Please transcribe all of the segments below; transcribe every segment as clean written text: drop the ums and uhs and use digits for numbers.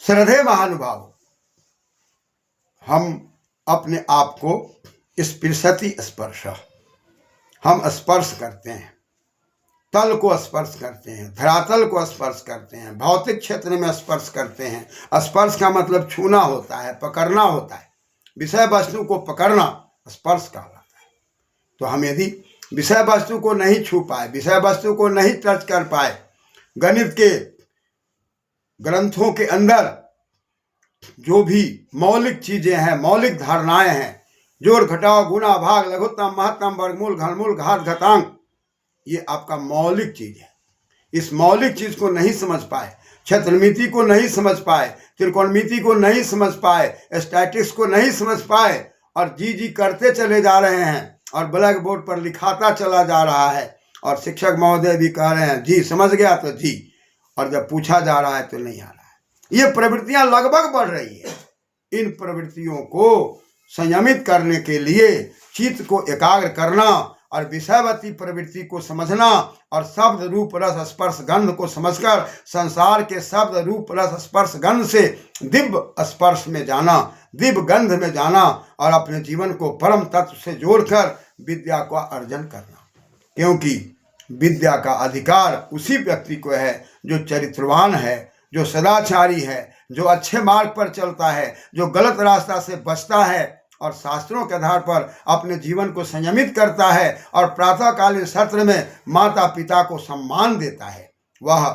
श्रद्धेय महानुभाव, हम अपने आप को स्पृशति स्पर्श, हम स्पर्श करते हैं, तल को स्पर्श करते हैं, धरातल को स्पर्श करते हैं, भौतिक क्षेत्र में स्पर्श करते हैं। स्पर्श का मतलब छूना होता है, पकड़ना होता है। विषय वस्तु को पकड़ना स्पर्श कहलाता है। तो हम यदि विषय वस्तु को नहीं छू पाए, विषय वस्तु को नहीं टच कर पाए, गणित के ग्रंथों के अंदर जो भी मौलिक चीजें हैं, मौलिक धारणाएं हैं, जोड़ घटाव गुणा भाग लघुत्तम महत्तम वर्गमूल घनमूल घात घातांक, ये आपका मौलिक चीज है। इस मौलिक चीज को नहीं समझ पाए, क्षेत्रमिति को नहीं समझ पाए, त्रिकोणमिति को नहीं समझ पाए, स्टैटिक्स को नहीं समझ पाए और जी करते चले जा रहे हैं और ब्लैक बोर्ड पर लिखाता चला जा रहा है और शिक्षक महोदय भी कह रहे हैं जी समझ गया तो जी, और जब पूछा जा रहा है तो नहीं आ रहा है। ये प्रवृत्तियां लगभग बढ़ रही है। इन प्रवृत्तियों को संयमित करने के लिए चित्त को एकाग्र करना और विषयवती प्रवृत्ति को समझना और शब्द रूप रस स्पर्श गंध को समझकर संसार के शब्द रूप रस स्पर्श गंध से दिव्य स्पर्श में जाना, दिव्य गंध में जाना और अपने जीवन को परम तत्व से जोड़कर विद्या का अर्जन करना। क्योंकि विद्या का अधिकार उसी व्यक्ति को है जो चरित्रवान है, जो सदाचारी है, जो अच्छे मार्ग पर चलता है, जो गलत रास्ता से बचता है और शास्त्रों के आधार पर अपने जीवन को संयमित करता है और प्रातःकालीन सत्र में माता पिता को सम्मान देता है। वह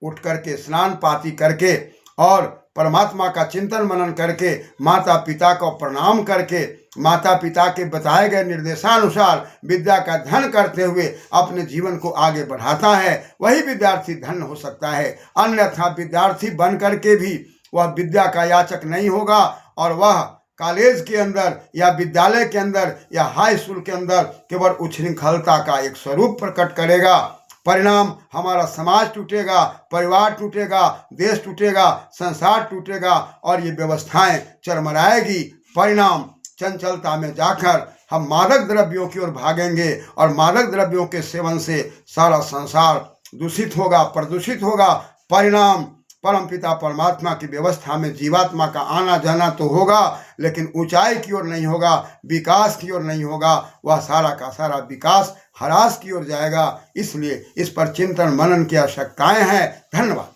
उठ करके स्नान पाती करके और परमात्मा का चिंतन मनन करके माता पिता को प्रणाम करके माता पिता के बताए गए निर्देशानुसार विद्या का धन करते हुए अपने जीवन को आगे बढ़ाता है, वही विद्यार्थी धन हो सकता है। अन्यथा विद्यार्थी बन करके भी वह विद्या का याचक नहीं होगा और वह कॉलेज के अंदर या विद्यालय के अंदर या हाई स्कूल के अंदर केवल उच्छृंखलता का एक स्वरूप प्रकट करेगा। परिणाम हमारा समाज टूटेगा, परिवार टूटेगा, देश टूटेगा, संसार टूटेगा और ये व्यवस्थाएं चरमराएगी। परिणाम चंचलता में जाकर हम मादक द्रव्यों की ओर भागेंगे और मादक द्रव्यों के सेवन से सारा संसार दूषित होगा, प्रदूषित होगा। परिणाम परमपिता परमात्मा की व्यवस्था में जीवात्मा का आना जाना तो होगा, लेकिन ऊंचाई की ओर नहीं होगा, विकास की ओर नहीं होगा। वह सारा का सारा विकास ह्रास की ओर जाएगा। इसलिए इस पर चिंतन मनन की आवश्यकताएं हैं। धन्यवाद।